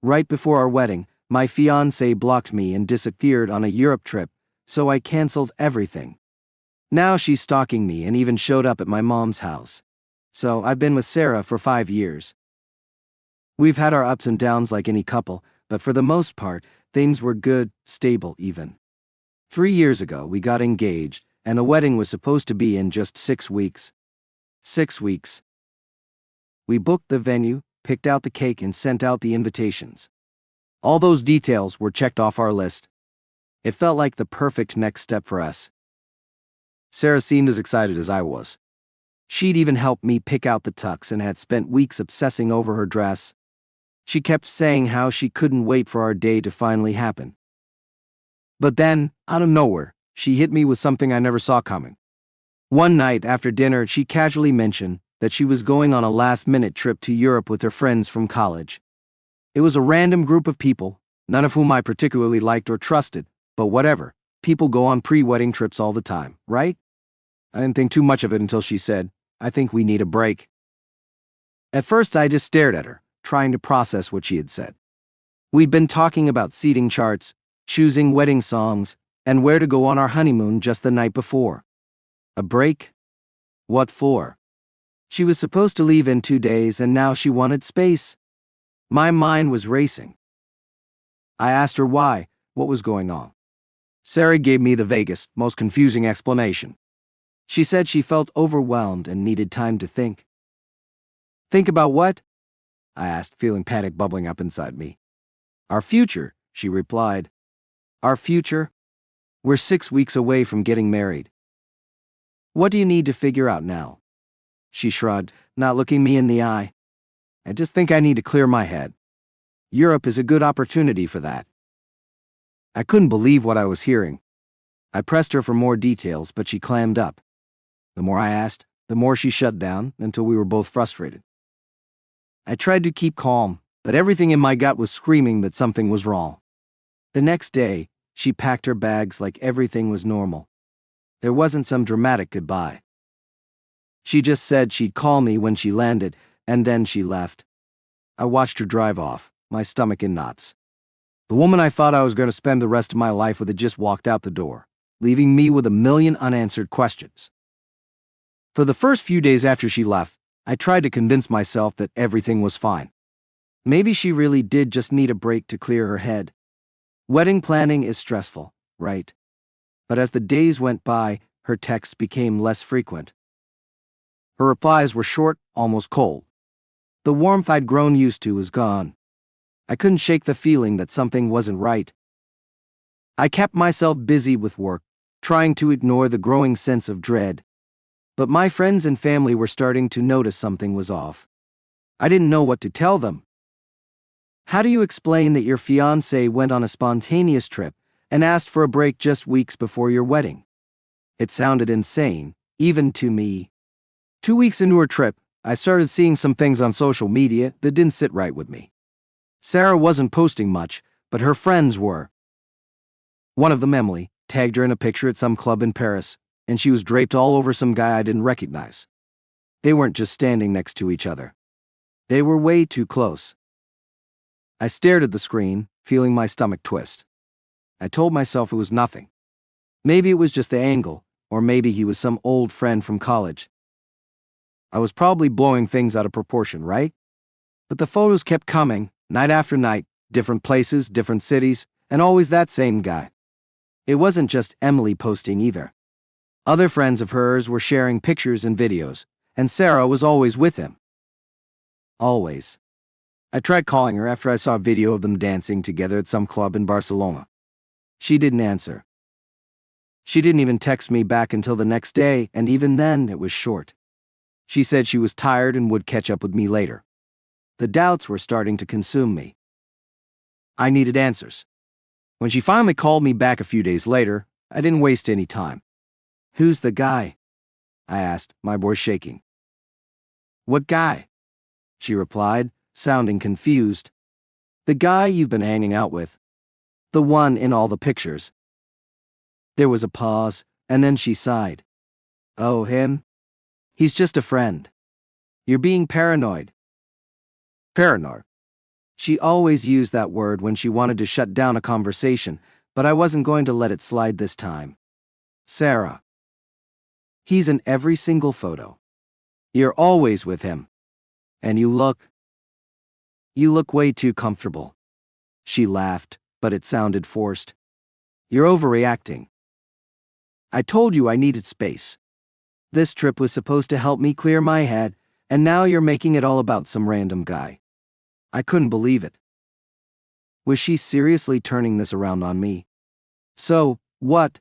Right before our wedding, my fiancé blocked me and disappeared on a Europe trip, so I canceled everything. Now she's stalking me and even showed up at my mom's house. So I've been with Sarah for 5 years. We've had our ups and downs like any couple, but for the most part, things were good, stable even. 3 years ago, we got engaged, and the wedding was supposed to be in just 6 weeks. 6 weeks. We booked the venue, picked out the cake, and sent out the invitations. All those details were checked off our list. It felt like the perfect next step for us. Sarah seemed as excited as I was. She'd even helped me pick out the tux and had spent weeks obsessing over her dress. She kept saying how she couldn't wait for our day to finally happen. But then, out of nowhere, she hit me with something I never saw coming. One night after dinner, she casually mentioned that she was going on a last-minute trip to Europe with her friends from college. It was a random group of people, none of whom I particularly liked or trusted, but whatever, people go on pre-wedding trips all the time, right? I didn't think too much of it until she said, "I think we need a break." At first I just stared at her, trying to process what she had said. We'd been talking about seating charts, choosing wedding songs, and where to go on our honeymoon just the night before. A break? What for? She was supposed to leave in 2 days and now she wanted space. My mind was racing. I asked her why, what was going on. Sarah gave me the vaguest, most confusing explanation. She said she felt overwhelmed and needed time to think. Think about what? I asked, feeling panic bubbling up inside me. Our future, she replied. Our future? We're 6 weeks away from getting married. What do you need to figure out now? She shrugged, not looking me in the eye. I just think I need to clear my head. Europe is a good opportunity for that. I couldn't believe what I was hearing. I pressed her for more details, but she clammed up. The more I asked, the more she shut down, until we were both frustrated. I tried to keep calm, but everything in my gut was screaming that something was wrong. The next day, she packed her bags like everything was normal. There wasn't some dramatic goodbye. She just said she'd call me when she landed, and then she left. I watched her drive off, my stomach in knots. The woman I thought I was going to spend the rest of my life with had just walked out the door, leaving me with a million unanswered questions. For the first few days after she left, I tried to convince myself that everything was fine. Maybe she really did just need a break to clear her head. Wedding planning is stressful, right? But as the days went by, her texts became less frequent. Her replies were short, almost cold. The warmth I'd grown used to was gone. I couldn't shake the feeling that something wasn't right. I kept myself busy with work, trying to ignore the growing sense of dread. But my friends and family were starting to notice something was off. I didn't know what to tell them. How do you explain that your fiancé went on a spontaneous trip and asked for a break just weeks before your wedding? It sounded insane, even to me. 2 weeks into her trip, I started seeing some things on social media that didn't sit right with me. Sarah wasn't posting much, but her friends were. One of them, Emily, tagged her in a picture at some club in Paris, and she was draped all over some guy I didn't recognize. They weren't just standing next to each other. They were way too close. I stared at the screen, feeling my stomach twist. I told myself it was nothing. Maybe it was just the angle, or maybe he was some old friend from college. I was probably blowing things out of proportion, right? But the photos kept coming, night after night, different places, different cities, and always that same guy. It wasn't just Emily posting either. Other friends of hers were sharing pictures and videos, and Sarah was always with him. Always. I tried calling her after I saw a video of them dancing together at some club in Barcelona. She didn't answer. She didn't even text me back until the next day, and even then it was short. She said she was tired and would catch up with me later. The doubts were starting to consume me. I needed answers. When she finally called me back a few days later, I didn't waste any time. "Who's the guy?" I asked, my voice shaking. "What guy?" she replied, sounding confused. "The guy you've been hanging out with. The one in all the pictures." There was a pause, and then she sighed. "Oh, him? He's just a friend. You're being paranoid." "Paranoid?" She always used that word when she wanted to shut down a conversation, but I wasn't going to let it slide this time. Sarah. He's in every single photo. You're always with him. And you look way too comfortable. She laughed, but it sounded forced. You're overreacting. I told you I needed space. This trip was supposed to help me clear my head, and now you're making it all about some random guy. I couldn't believe it. Was she seriously turning this around on me? So, what?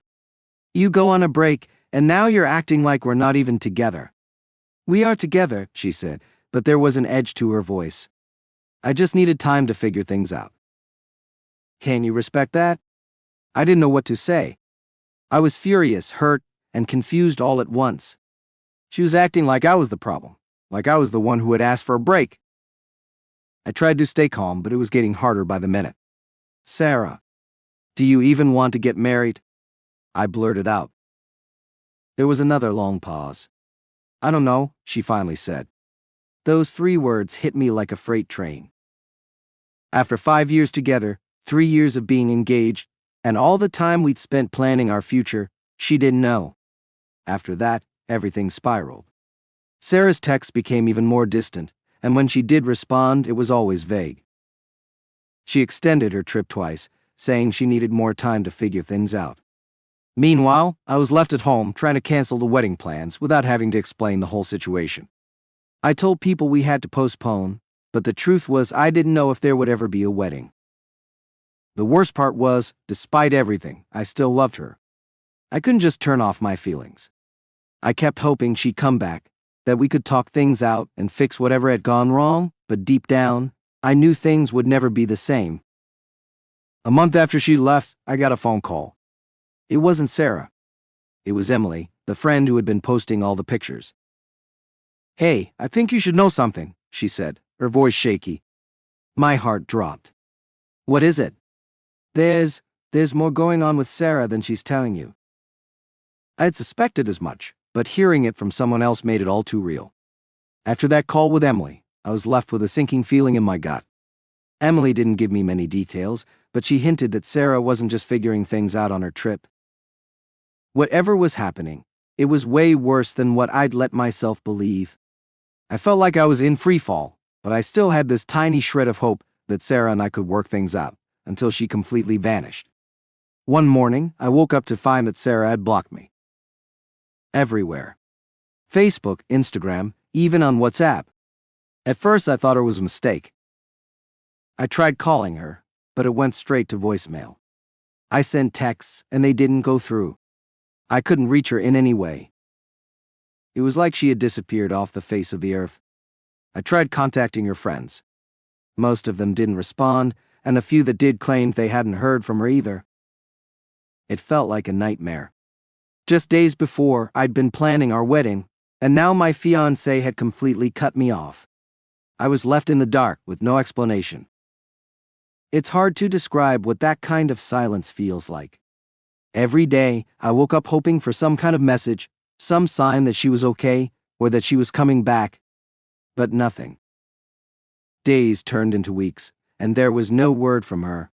You go on a break, and now you're acting like we're not even together. We are together, she said, but there was an edge to her voice. I just needed time to figure things out. Can you respect that? I didn't know what to say. I was furious, hurt, and confused all at once. She was acting like I was the problem, like I was the one who had asked for a break. I tried to stay calm, but it was getting harder by the minute. Sarah, do you even want to get married? I blurted out. There was another long pause. I don't know, she finally said. Those 3 words hit me like a freight train. After 5 years together, 3 years of being engaged, and all the time we'd spent planning our future, she didn't know. After that, everything spiraled. Sarah's texts became even more distant, and when she did respond, it was always vague. She extended her trip twice, saying she needed more time to figure things out. Meanwhile, I was left at home trying to cancel the wedding plans without having to explain the whole situation. I told people we had to postpone, but the truth was I didn't know if there would ever be a wedding. The worst part was, despite everything, I still loved her. I couldn't just turn off my feelings. I kept hoping she'd come back, that we could talk things out and fix whatever had gone wrong, but deep down, I knew things would never be the same. A month after she left, I got a phone call. It wasn't Sarah. It was Emily, the friend who had been posting all the pictures. Hey, I think you should know something, she said, her voice shaky. My heart dropped. What is it? There's more going on with Sarah than she's telling you. I had suspected as much, but hearing it from someone else made it all too real. After that call with Emily, I was left with a sinking feeling in my gut. Emily didn't give me many details, but she hinted that Sarah wasn't just figuring things out on her trip. Whatever was happening, it was way worse than what I'd let myself believe. I felt like I was in free fall, but I still had this tiny shred of hope that Sarah and I could work things out, until she completely vanished. One morning, I woke up to find that Sarah had blocked me. Everywhere. Facebook, Instagram, even on WhatsApp. At first I thought it was a mistake. I tried calling her, but it went straight to voicemail. I sent texts, and they didn't go through. I couldn't reach her in any way. It was like she had disappeared off the face of the earth. I tried contacting her friends. Most of them didn't respond, and a few that did claimed they hadn't heard from her either. It felt like a nightmare. Just days before, I'd been planning our wedding, and now my fiancé had completely cut me off. I was left in the dark with no explanation. It's hard to describe what that kind of silence feels like. Every day, I woke up hoping for some kind of message, some sign that she was okay, or that she was coming back. But nothing. Days turned into weeks, and there was no word from her.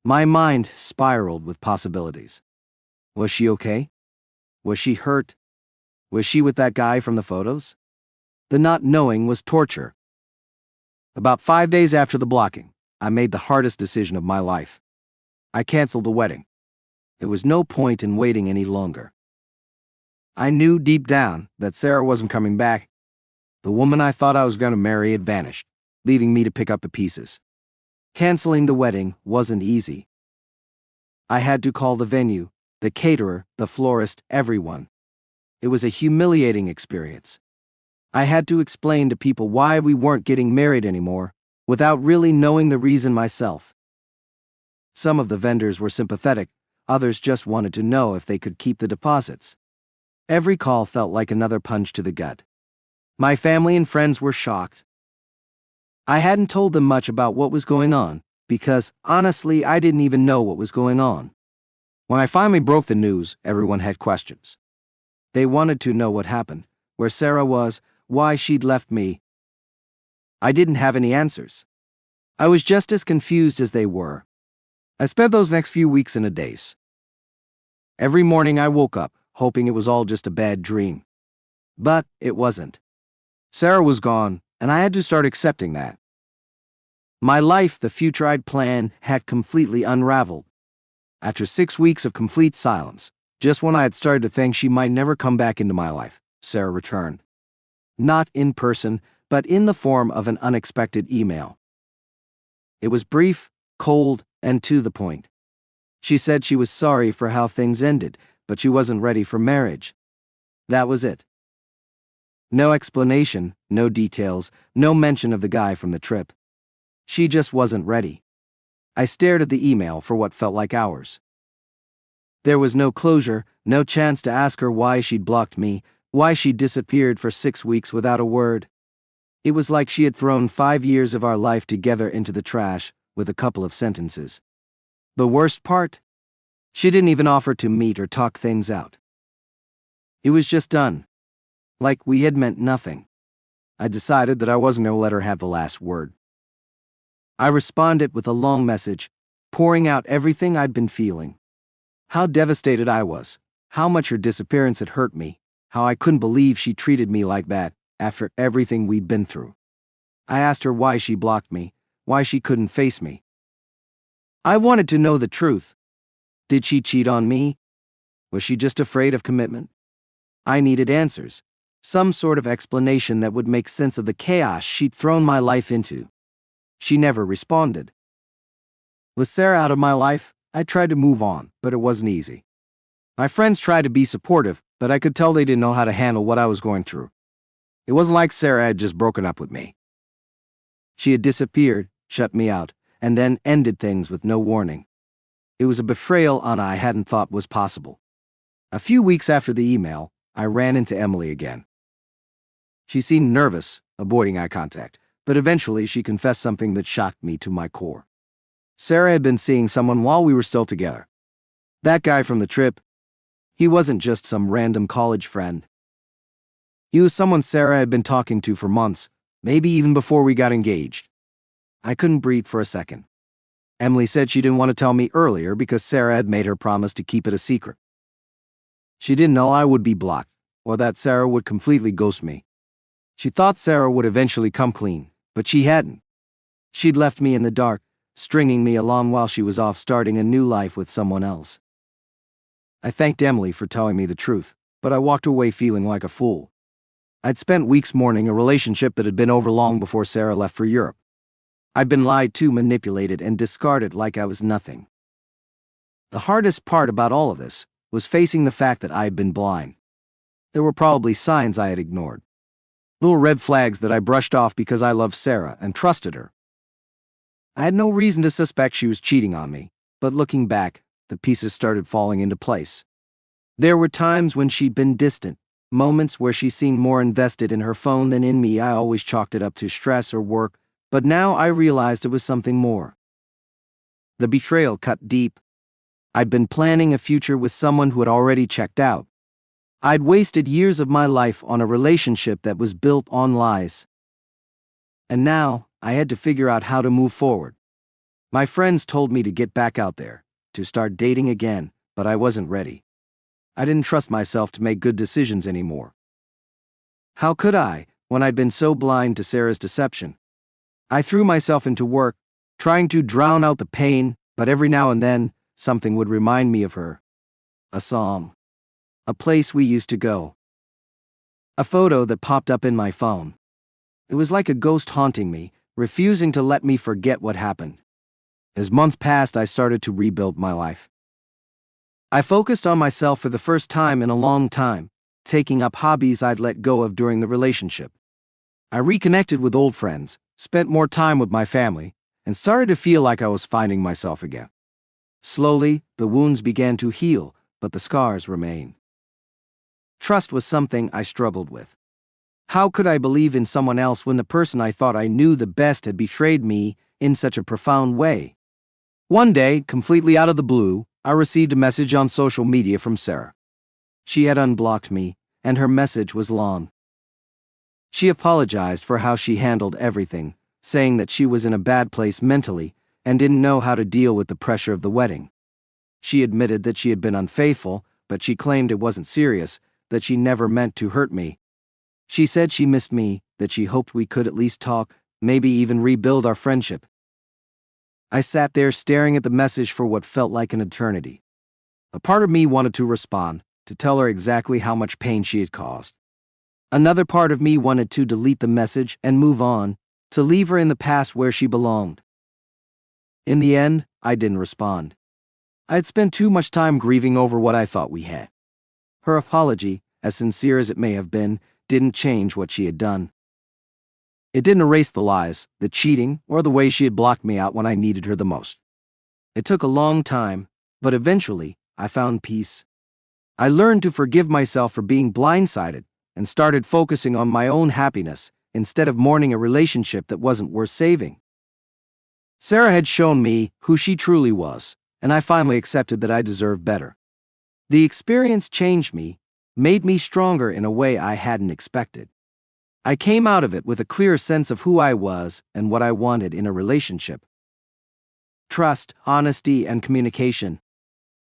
My mind spiraled with possibilities. Was she okay? Was she hurt? Was she with that guy from the photos? The not knowing was torture. About 5 days after the blocking, I made the hardest decision of my life. I canceled the wedding. There was no point in waiting any longer. I knew deep down that Sarah wasn't coming back. The woman I thought I was going to marry had vanished, leaving me to pick up the pieces. Canceling the wedding wasn't easy. I had to call the venue, the caterer, the florist, everyone. It was a humiliating experience. I had to explain to people why we weren't getting married anymore, without really knowing the reason myself. Some of the vendors were sympathetic, others just wanted to know if they could keep the deposits. Every call felt like another punch to the gut. My family and friends were shocked. I hadn't told them much about what was going on, because, honestly, I didn't even know what was going on. When I finally broke the news, everyone had questions. They wanted to know what happened, where Sarah was, why she'd left me. I didn't have any answers. I was just as confused as they were. I spent those next few weeks in a daze. Every morning I woke up, hoping it was all just a bad dream. But it wasn't. Sarah was gone, and I had to start accepting that. My life, the future I'd planned, had completely unraveled. After 6 weeks of complete silence, just when I had started to think she might never come back into my life, Sarah returned. Not in person, but in the form of an unexpected email. It was brief, cold, and to the point. She said she was sorry for how things ended, but she wasn't ready for marriage. That was it. No explanation, no details, no mention of the guy from the trip. She just wasn't ready. I stared at the email for what felt like hours. There was no closure, no chance to ask her why she'd blocked me, why she'd disappeared for 6 weeks without a word. It was like she had thrown 5 years of our life together into the trash with a couple of sentences. The worst part? She didn't even offer to meet or talk things out. It was just done. Like we had meant nothing. I decided that I wasn't going to let her have the last word. I responded with a long message, pouring out everything I'd been feeling. How devastated I was, how much her disappearance had hurt me, how I couldn't believe she treated me like that after everything we'd been through. I asked her why she blocked me, why she couldn't face me. I wanted to know the truth. Did she cheat on me? Was she just afraid of commitment? I needed answers, some sort of explanation that would make sense of the chaos she'd thrown my life into. She never responded. With Sarah out of my life, I tried to move on, but it wasn't easy. My friends tried to be supportive, but I could tell they didn't know how to handle what I was going through. It wasn't like Sarah had just broken up with me. She had disappeared, shut me out, and then ended things with no warning. It was a betrayal I hadn't thought was possible. A few weeks after the email, I ran into Emily again. She seemed nervous, avoiding eye contact, but eventually she confessed something that shocked me to my core. Sarah had been seeing someone while we were still together. That guy from the trip, he wasn't just some random college friend. He was someone Sarah had been talking to for months, maybe even before we got engaged. I couldn't breathe for a second. Emily said she didn't want to tell me earlier because Sarah had made her promise to keep it a secret. She didn't know I would be blocked, or that Sarah would completely ghost me. She thought Sarah would eventually come clean, but she hadn't. She'd left me in the dark, stringing me along while she was off starting a new life with someone else. I thanked Emily for telling me the truth, but I walked away feeling like a fool. I'd spent weeks mourning a relationship that had been over long before Sarah left for Europe. I'd been lied to, manipulated, and discarded like I was nothing. The hardest part about all of this was facing the fact that I had been blind. There were probably signs I had ignored. Little red flags that I brushed off because I loved Sarah and trusted her. I had no reason to suspect she was cheating on me, but looking back, the pieces started falling into place. There were times when she'd been distant, moments where she seemed more invested in her phone than in me. I always chalked it up to stress or work, but now I realized it was something more. The betrayal cut deep. I'd been planning a future with someone who had already checked out. I'd wasted years of my life on a relationship that was built on lies. And now, I had to figure out how to move forward. My friends told me to get back out there, to start dating again, but I wasn't ready. I didn't trust myself to make good decisions anymore. How could I, when I'd been so blind to Sarah's deception? I threw myself into work, trying to drown out the pain, but every now and then, something would remind me of her. A song. A place we used to go. A photo that popped up in my phone. It was like a ghost haunting me, refusing to let me forget what happened. As months passed, I started to rebuild my life. I focused on myself for the first time in a long time, taking up hobbies I'd let go of during the relationship. I reconnected with old friends, spent more time with my family, and started to feel like I was finding myself again. Slowly, the wounds began to heal, but the scars remained. Trust was something I struggled with. How could I believe in someone else when the person I thought I knew the best had betrayed me in such a profound way? One day, completely out of the blue, I received a message on social media from Sarah. She had unblocked me, and her message was long. She apologized for how she handled everything, saying that she was in a bad place mentally and didn't know how to deal with the pressure of the wedding. She admitted that she had been unfaithful, but she claimed it wasn't serious, that she never meant to hurt me. She said she missed me, that she hoped we could at least talk, maybe even rebuild our friendship. I sat there staring at the message for what felt like an eternity. A part of me wanted to respond, to tell her exactly how much pain she had caused. Another part of me wanted to delete the message and move on, to leave her in the past where she belonged. In the end, I didn't respond. I had spent too much time grieving over what I thought we had. Her apology, as sincere as it may have been, didn't change what she had done. It didn't erase the lies, the cheating, or the way she had blocked me out when I needed her the most. It took a long time, but eventually, I found peace. I learned to forgive myself for being blindsided and started focusing on my own happiness instead of mourning a relationship that wasn't worth saving. Sarah had shown me who she truly was, and I finally accepted that I deserved better. The experience changed me, made me stronger in a way I hadn't expected. I came out of it with a clear sense of who I was and what I wanted in a relationship. Trust, honesty, and communication.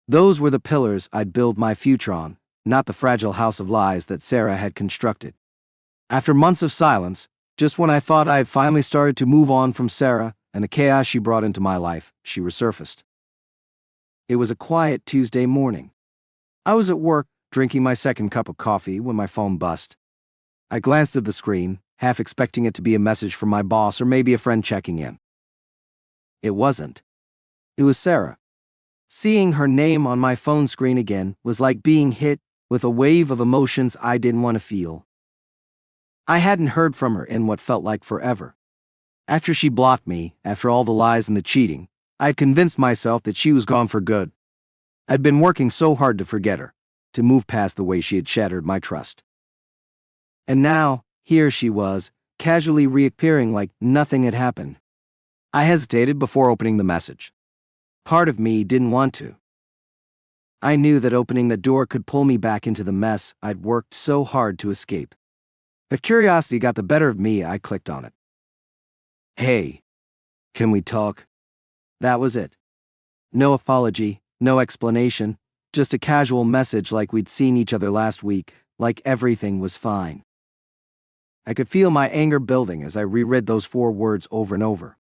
Those were the pillars I'd build my future on, not the fragile house of lies that Sarah had constructed. After months of silence, just when I thought I had finally started to move on from Sarah and the chaos she brought into my life, she resurfaced. It was a quiet Tuesday morning. I was at work, drinking my second cup of coffee when my phone buzzed. I glanced at the screen, half expecting it to be a message from my boss or maybe a friend checking in. It wasn't. It was Sarah. Seeing her name on my phone screen again was like being hit with a wave of emotions I didn't want to feel. I hadn't heard from her in what felt like forever. After she blocked me, after all the lies and the cheating, I had convinced myself that she was gone for good. I'd been working so hard to forget her, to move past the way she had shattered my trust. And now, here she was, casually reappearing like nothing had happened. I hesitated before opening the message. Part of me didn't want to. I knew that opening the door could pull me back into the mess I'd worked so hard to escape. But curiosity got the better of me. I clicked on it. Hey, can we talk? That was it. No apology, no explanation, just a casual message like we'd seen each other last week, like everything was fine. I could feel my anger building as I reread those 4 words over and over.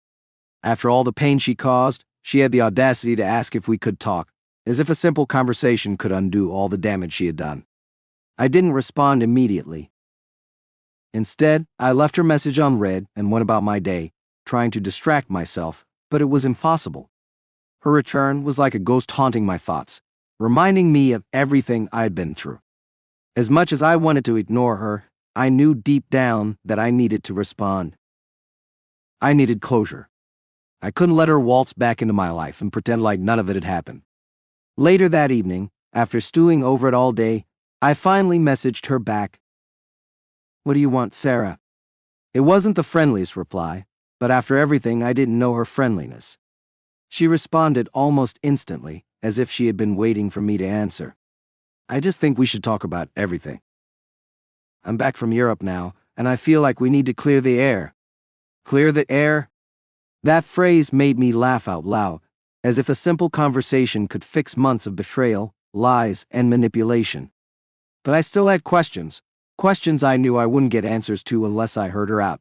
After all the pain she caused, she had the audacity to ask if we could talk, as if a simple conversation could undo all the damage she had done. I didn't respond immediately. Instead, I left her message unread and went about my day, trying to distract myself, but it was impossible. Her return was like a ghost haunting my thoughts, reminding me of everything I had been through. As much as I wanted to ignore her, I knew deep down that I needed to respond. I needed closure. I couldn't let her waltz back into my life and pretend like none of it had happened. Later that evening, after stewing over it all day, I finally messaged her back. "What do you want, Sarah?" It wasn't the friendliest reply, but after everything, I didn't know her friendliness. She responded almost instantly, as if she had been waiting for me to answer. "I just think we should talk about everything. I'm back from Europe now, and I feel like we need to clear the air." Clear the air? That phrase made me laugh out loud, as if a simple conversation could fix months of betrayal, lies, and manipulation. But I still had questions I knew I wouldn't get answers to unless I heard her out.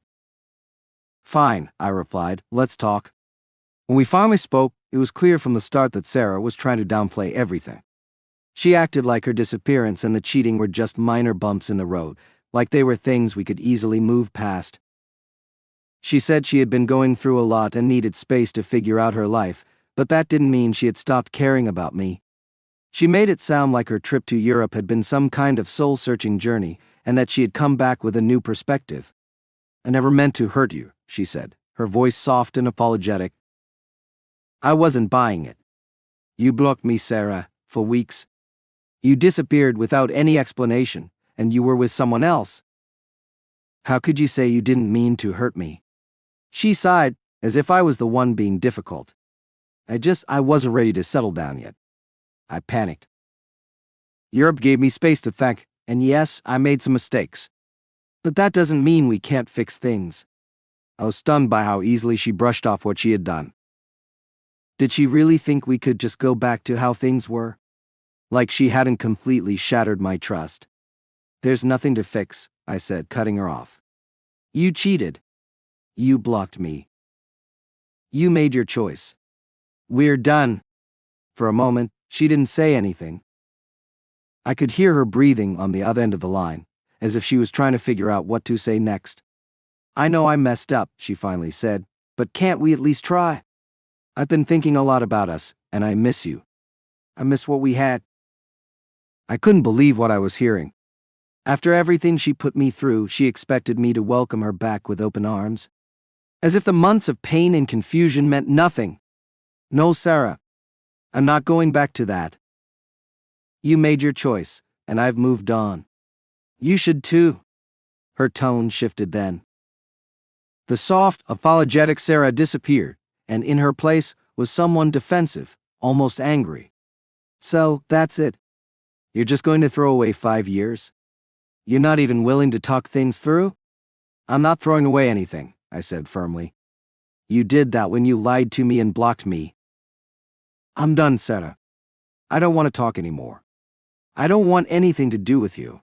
"Fine," I replied, "let's talk." When we finally spoke, it was clear from the start that Sarah was trying to downplay everything. She acted like her disappearance and the cheating were just minor bumps in the road, like they were things we could easily move past. She said she had been going through a lot and needed space to figure out her life, but that didn't mean she had stopped caring about me. She made it sound like her trip to Europe had been some kind of soul-searching journey and that she had come back with a new perspective. "I never meant to hurt you," she said, her voice soft and apologetic. I wasn't buying it. "You blocked me, Sarah, for weeks. You disappeared without any explanation, and you were with someone else. How could you say you didn't mean to hurt me?" She sighed, as if I was the one being difficult. I wasn't ready to settle down yet. I panicked. Europe gave me space to think, and yes, I made some mistakes. But that doesn't mean we can't fix things. I was stunned by how easily she brushed off what she had done. Did she really think we could just go back to how things were? Like she hadn't completely shattered my trust. There's nothing to fix, I said, cutting her off. You cheated. You blocked me. You made your choice. We're done. For a moment, she didn't say anything. I could hear her breathing on the other end of the line, as if she was trying to figure out what to say next. I know I messed up, she finally said, but can't we at least try? I've been thinking a lot about us, and I miss you. I miss what we had. I couldn't believe what I was hearing. After everything she put me through, she expected me to welcome her back with open arms. As if the months of pain and confusion meant nothing. No, Sarah. I'm not going back to that. You made your choice, and I've moved on. You should too. Her tone shifted then. The soft, apologetic Sarah disappeared, and in her place was someone defensive, almost angry. So, that's it. You're just going to throw away 5 years? You're not even willing to talk things through? I'm not throwing away anything, I said firmly. You did that when you lied to me and blocked me. I'm done, Sarah. I don't want to talk anymore. I don't want anything to do with you.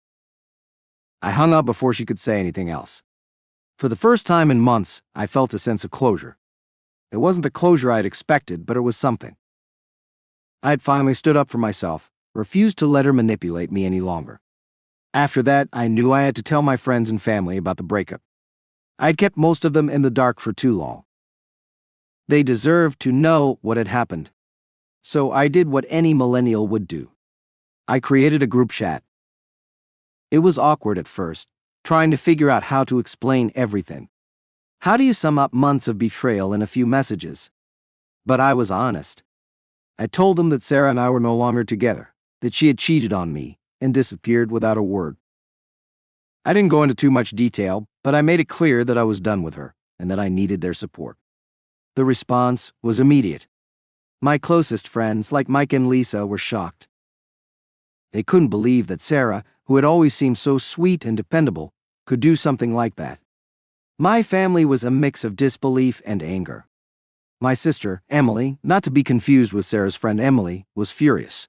I hung up before she could say anything else. For the first time in months, I felt a sense of closure. It wasn't the closure I had expected, but it was something. I had finally stood up for myself, refused to let her manipulate me any longer. After that, I knew I had to tell my friends and family about the breakup. I had kept most of them in the dark for too long. They deserved to know what had happened. So I did what any millennial would do. I created a group chat. It was awkward at first, trying to figure out how to explain everything. How do you sum up months of betrayal in a few messages? But I was honest. I told them that Sarah and I were no longer together, that she had cheated on me, and disappeared without a word. I didn't go into too much detail, but I made it clear that I was done with her, and that I needed their support. The response was immediate. My closest friends, like Mike and Lisa, were shocked. They couldn't believe that Sarah, who had always seemed so sweet and dependable, could do something like that. My family was a mix of disbelief and anger. My sister, Emily, not to be confused with Sarah's friend Emily, was furious.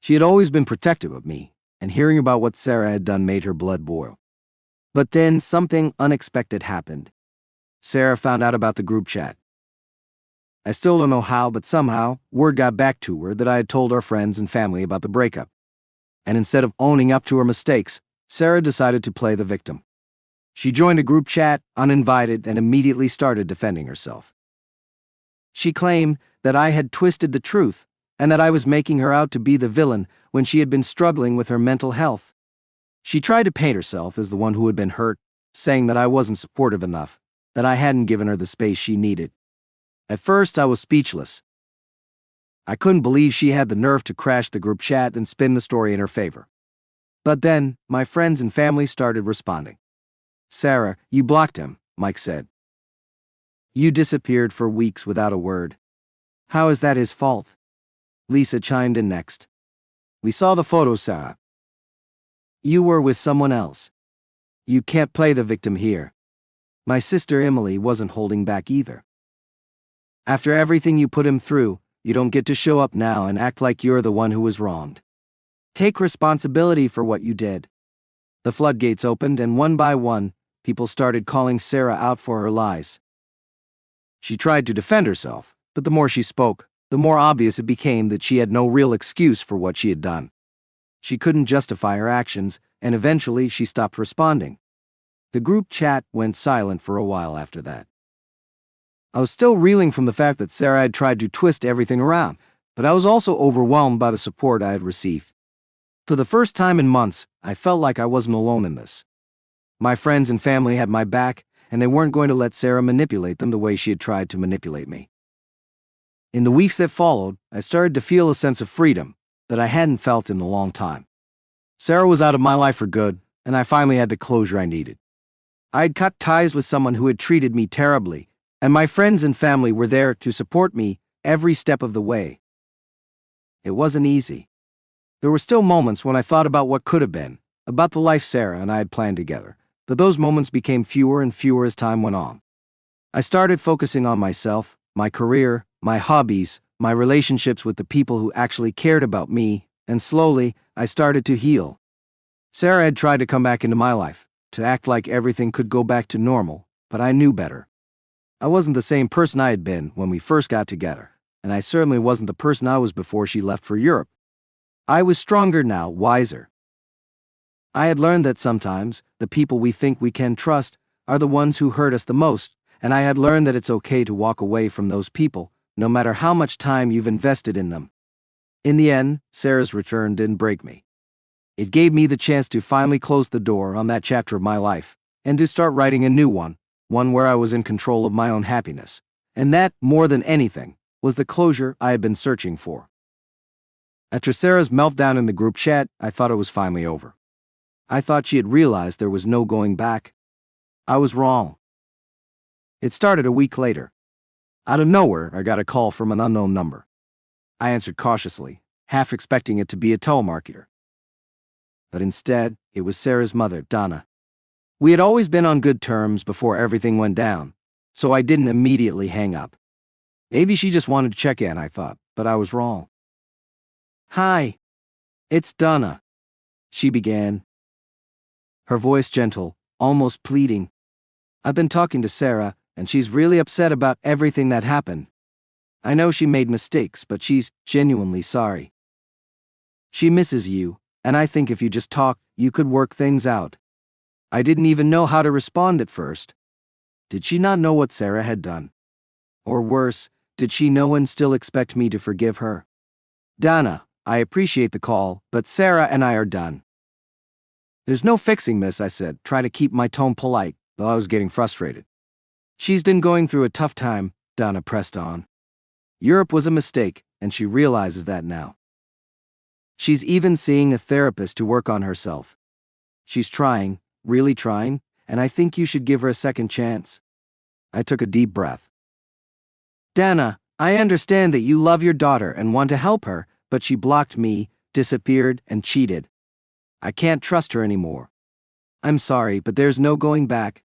She had always been protective of me, and hearing about what Sarah had done made her blood boil. But then something unexpected happened. Sarah found out about the group chat. I still don't know how, but somehow, word got back to her that I had told our friends and family about the breakup. And instead of owning up to her mistakes, Sarah decided to play the victim. She joined a group chat, uninvited, and immediately started defending herself. She claimed that I had twisted the truth, and that I was making her out to be the villain when she had been struggling with her mental health. She tried to paint herself as the one who had been hurt, saying that I wasn't supportive enough, that I hadn't given her the space she needed. At first, I was speechless. I couldn't believe she had the nerve to crash the group chat and spin the story in her favor. But then, my friends and family started responding. Sarah, you blocked him, Mike said. You disappeared for weeks without a word. How is that his fault? Lisa chimed in next. We saw the photos, Sarah. You were with someone else. You can't play the victim here. My sister Emily wasn't holding back either. After everything you put him through, you don't get to show up now and act like you're the one who was wronged. Take responsibility for what you did. The floodgates opened, and one by one, people started calling Sarah out for her lies. She tried to defend herself, but the more she spoke, the more obvious it became that she had no real excuse for what she had done. She couldn't justify her actions, and eventually she stopped responding. The group chat went silent for a while after that. I was still reeling from the fact that Sarah had tried to twist everything around, but I was also overwhelmed by the support I had received. For the first time in months, I felt like I wasn't alone in this. My friends and family had my back, and they weren't going to let Sarah manipulate them the way she had tried to manipulate me. In the weeks that followed, I started to feel a sense of freedom that I hadn't felt in a long time. Sarah was out of my life for good, and I finally had the closure I needed. I had cut ties with someone who had treated me terribly, and my friends and family were there to support me every step of the way. It wasn't easy. There were still moments when I thought about what could have been, about the life Sarah and I had planned together, but those moments became fewer and fewer as time went on. I started focusing on myself, my career, my hobbies, my relationships with the people who actually cared about me, and slowly, I started to heal. Sarah had tried to come back into my life, to act like everything could go back to normal, but I knew better. I wasn't the same person I had been when we first got together, and I certainly wasn't the person I was before she left for Europe. I was stronger now, wiser. I had learned that sometimes, the people we think we can trust are the ones who hurt us the most, and I had learned that it's okay to walk away from those people, no matter how much time you've invested in them. In the end, Sarah's return didn't break me. It gave me the chance to finally close the door on that chapter of my life, and to start writing a new one where I was in control of my own happiness. And that, more than anything, was the closure I had been searching for. After Sarah's meltdown in the group chat, I thought it was finally over. I thought she had realized there was no going back. I was wrong. It started a week later. Out of nowhere, I got a call from an unknown number. I answered cautiously, half expecting it to be a telemarketer. But instead, it was Sarah's mother, Donna. We had always been on good terms before everything went down, so I didn't immediately hang up. Maybe she just wanted to check in, I thought, but I was wrong. "Hi. It's Donna," she began, her voice gentle, almost pleading. "I've been talking to Sarah, and she's really upset about everything that happened. I know she made mistakes, but she's genuinely sorry. She misses you, and I think if you just talk, you could work things out." I didn't even know how to respond at first. Did she not know what Sarah had done? Or worse, did she know and still expect me to forgive her? "Donna, I appreciate the call, but Sarah and I are done." "There's no fixing this," I said, trying to keep my tone polite, though I was getting frustrated. "She's been going through a tough time," Donna pressed on. "Europe was a mistake, and she realizes that now. She's even seeing a therapist to work on herself. She's trying, really trying, and I think you should give her a second chance." I took a deep breath. "Dana, I understand that you love your daughter and want to help her, but she blocked me, disappeared, and cheated. I can't trust her anymore. I'm sorry, but there's no going back."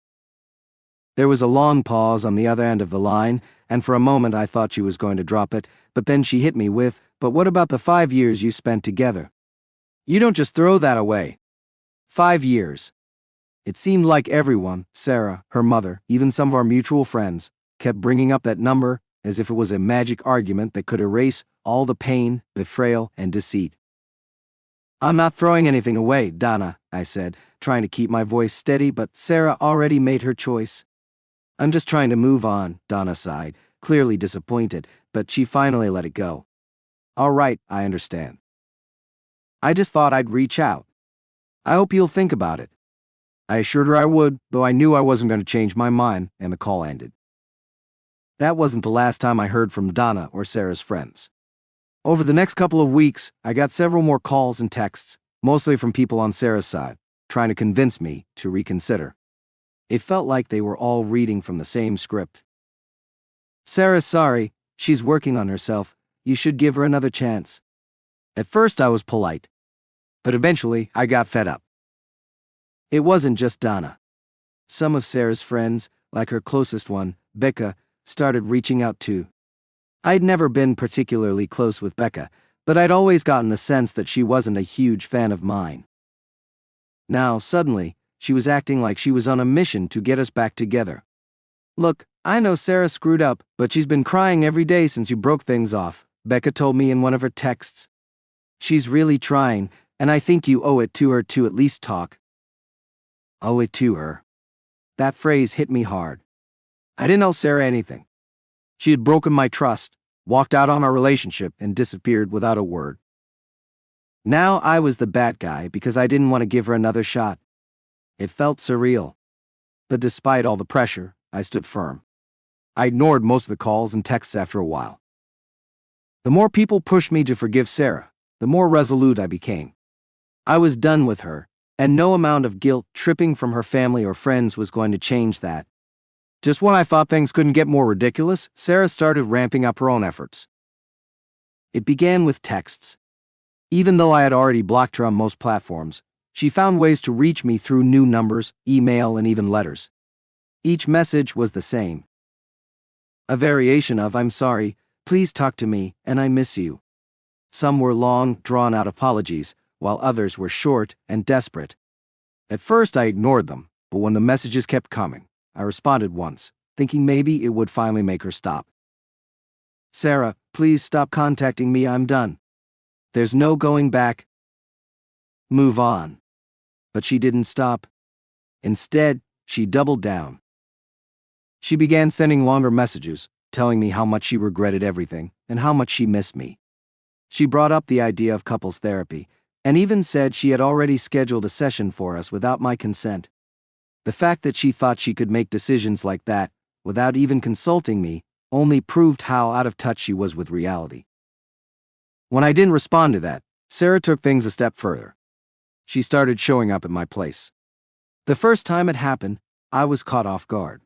There was a long pause on the other end of the line, and for a moment I thought she was going to drop it, but then she hit me with, "But what about the 5 years you spent together? You don't just throw that away." 5 years. It seemed like everyone, Sarah, her mother, even some of our mutual friends, kept bringing up that number as if it was a magic argument that could erase all the pain, betrayal, and deceit. "I'm not throwing anything away, Donna," I said, trying to keep my voice steady, but Sarah already made her choice. "I'm just trying to move on," Donna sighed, clearly disappointed, but she finally let it go. "All right, I understand. I just thought I'd reach out. I hope you'll think about it." I assured her I would, though I knew I wasn't going to change my mind, and the call ended. That wasn't the last time I heard from Donna or Sarah's friends. Over the next couple of weeks, I got several more calls and texts, mostly from people on Sarah's side, trying to convince me to reconsider. It felt like they were all reading from the same script. "Sarah's sorry, she's working on herself, you should give her another chance." At first I was polite, but eventually I got fed up. It wasn't just Donna. Some of Sarah's friends, like her closest one, Becca, started reaching out too. I'd never been particularly close with Becca, but I'd always gotten the sense that she wasn't a huge fan of mine. Now, suddenly, she was acting like she was on a mission to get us back together. "Look, I know Sarah screwed up, but she's been crying every day since you broke things off," Becca told me in one of her texts. "She's really trying, and I think you owe it to her to at least talk." Owe it to her. That phrase hit me hard. I didn't owe Sarah anything. She had broken my trust, walked out on our relationship, and disappeared without a word. Now I was the bad guy because I didn't want to give her another shot. It felt surreal. But despite all the pressure, I stood firm. I ignored most of the calls and texts after a while. The more people pushed me to forgive Sarah, the more resolute I became. I was done with her, and no amount of guilt tripping from her family or friends was going to change that. Just when I thought things couldn't get more ridiculous, Sarah started ramping up her own efforts. It began with texts. Even though I had already blocked her on most platforms, She found ways to reach me through new numbers, email, and even letters. Each message was the same. A variation of "I'm sorry, please talk to me, and I miss you." Some were long, drawn-out apologies, while others were short and desperate. At first I ignored them, but when the messages kept coming, I responded once, thinking maybe it would finally make her stop. "Sarah, please stop contacting me, I'm done. There's no going back. Move on." But she didn't stop. Instead, she doubled down. She began sending longer messages, telling me how much she regretted everything and how much she missed me. She brought up the idea of couples therapy, and even said she had already scheduled a session for us without my consent. The fact that she thought she could make decisions like that, without even consulting me, only proved how out of touch she was with reality. When I didn't respond to that, Sarah took things a step further. She started showing up at my place. The first time it happened, I was caught off guard.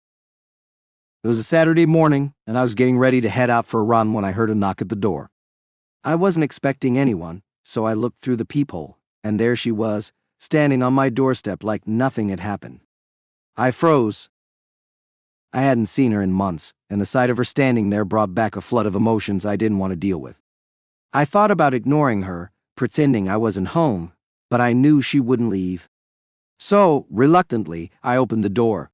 It was a Saturday morning, and I was getting ready to head out for a run when I heard a knock at the door. I wasn't expecting anyone, so I looked through the peephole, and there she was, standing on my doorstep like nothing had happened. I froze. I hadn't seen her in months, and the sight of her standing there brought back a flood of emotions I didn't want to deal with. I thought about ignoring her, pretending I wasn't home, but I knew she wouldn't leave. So, reluctantly, I opened the door.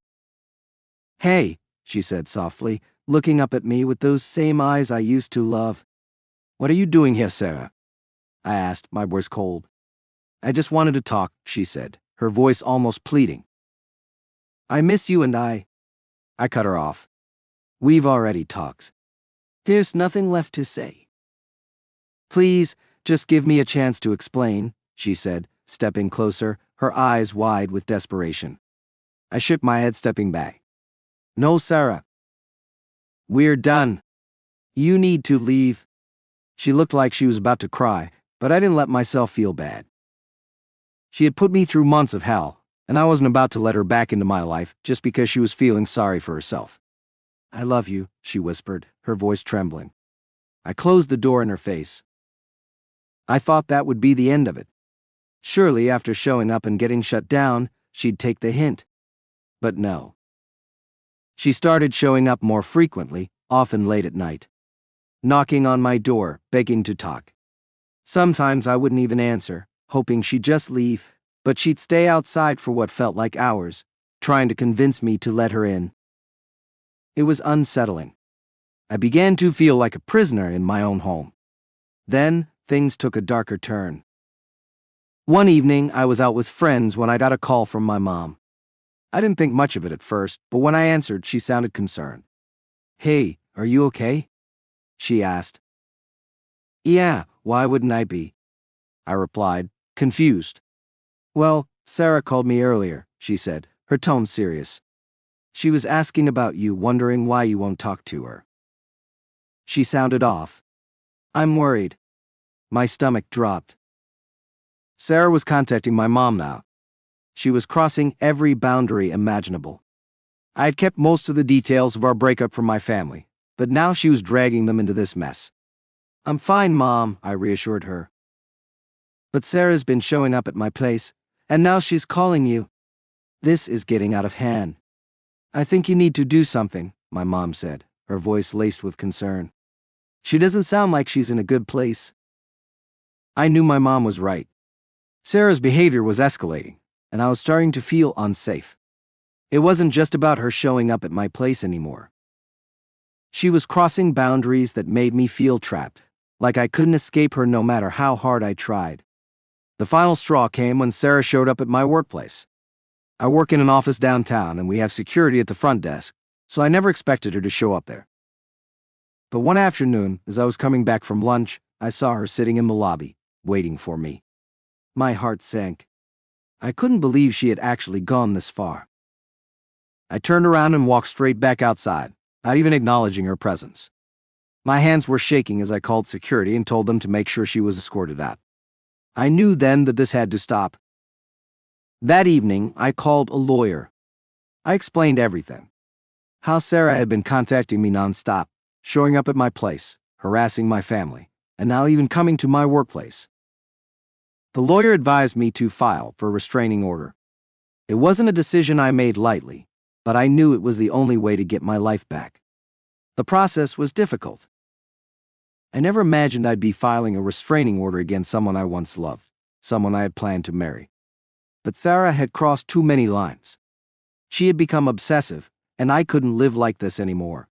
"Hey," she said softly, looking up at me with those same eyes I used to love. "What are you doing here, Sarah?" I asked, my voice cold. "I just wanted to talk," she said, her voice almost pleading. "I miss you and I cut her off. "We've already talked. There's nothing left to say." "Please, just give me a chance to explain," she said, stepping closer, her eyes wide with desperation. I shook my head, stepping back. "No, Sarah. We're done. You need to leave." She looked like she was about to cry, but I didn't let myself feel bad. She had put me through months of hell, and I wasn't about to let her back into my life just because she was feeling sorry for herself. "I love you," she whispered, her voice trembling. I closed the door in her face. I thought that would be the end of it. Surely, after showing up and getting shut down, she'd take the hint. But no. She started showing up more frequently, often late at night. Knocking on my door, begging to talk. Sometimes I wouldn't even answer, hoping she'd just leave, but she'd stay outside for what felt like hours, trying to convince me to let her in. It was unsettling. I began to feel like a prisoner in my own home. Then, things took a darker turn. One evening, I was out with friends when I got a call from my mom. I didn't think much of it at first, but when I answered, she sounded concerned. "Hey, are you okay?" she asked. "Yeah, why wouldn't I be?" I replied, confused. "Well, Sarah called me earlier," she said, her tone serious. "She was asking about you, wondering why you won't talk to her." She sounded off. "I'm worried." My stomach dropped. Sarah was contacting my mom now. She was crossing every boundary imaginable. I had kept most of the details of our breakup from my family, but now she was dragging them into this mess. "I'm fine, Mom," I reassured her. "But Sarah's been showing up at my place, and now she's calling you. This is getting out of hand." "I think you need to do something," my mom said, her voice laced with concern. "She doesn't sound like she's in a good place." I knew my mom was right. Sarah's behavior was escalating, and I was starting to feel unsafe. It wasn't just about her showing up at my place anymore. She was crossing boundaries that made me feel trapped, like I couldn't escape her no matter how hard I tried. The final straw came when Sarah showed up at my workplace. I work in an office downtown, and we have security at the front desk, so I never expected her to show up there. But one afternoon, as I was coming back from lunch, I saw her sitting in the lobby, waiting for me. My heart sank. I couldn't believe she had actually gone this far. I turned around and walked straight back outside, not even acknowledging her presence. My hands were shaking as I called security and told them to make sure she was escorted out. I knew then that this had to stop. That evening, I called a lawyer. I explained everything. How Sarah had been contacting me nonstop, showing up at my place, harassing my family, and now even coming to my workplace. The lawyer advised me to file for a restraining order. It wasn't a decision I made lightly, but I knew it was the only way to get my life back. The process was difficult. I never imagined I'd be filing a restraining order against someone I once loved, someone I had planned to marry. But Sarah had crossed too many lines. She had become obsessive, and I couldn't live like this anymore.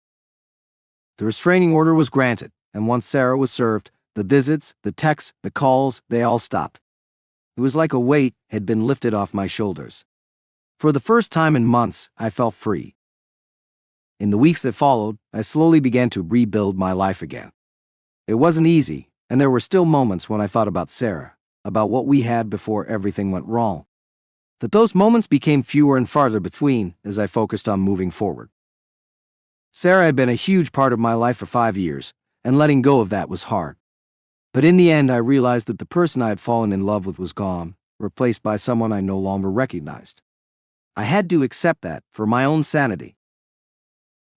The restraining order was granted, and once Sarah was served, the visits, the texts, the calls, they all stopped. It was like a weight had been lifted off my shoulders. For the first time in months, I felt free. In the weeks that followed, I slowly began to rebuild my life again. It wasn't easy, and there were still moments when I thought about Sarah, about what we had before everything went wrong. But those moments became fewer and farther between as I focused on moving forward. Sarah had been a huge part of my life for 5 years, and letting go of that was hard. But in the end, I realized that the person I had fallen in love with was gone, replaced by someone I no longer recognized. I had to accept that for my own sanity.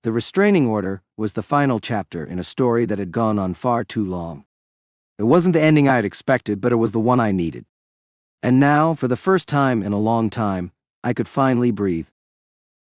The restraining order was the final chapter in a story that had gone on far too long. It wasn't the ending I had expected, but it was the one I needed. And now, for the first time in a long time, I could finally breathe.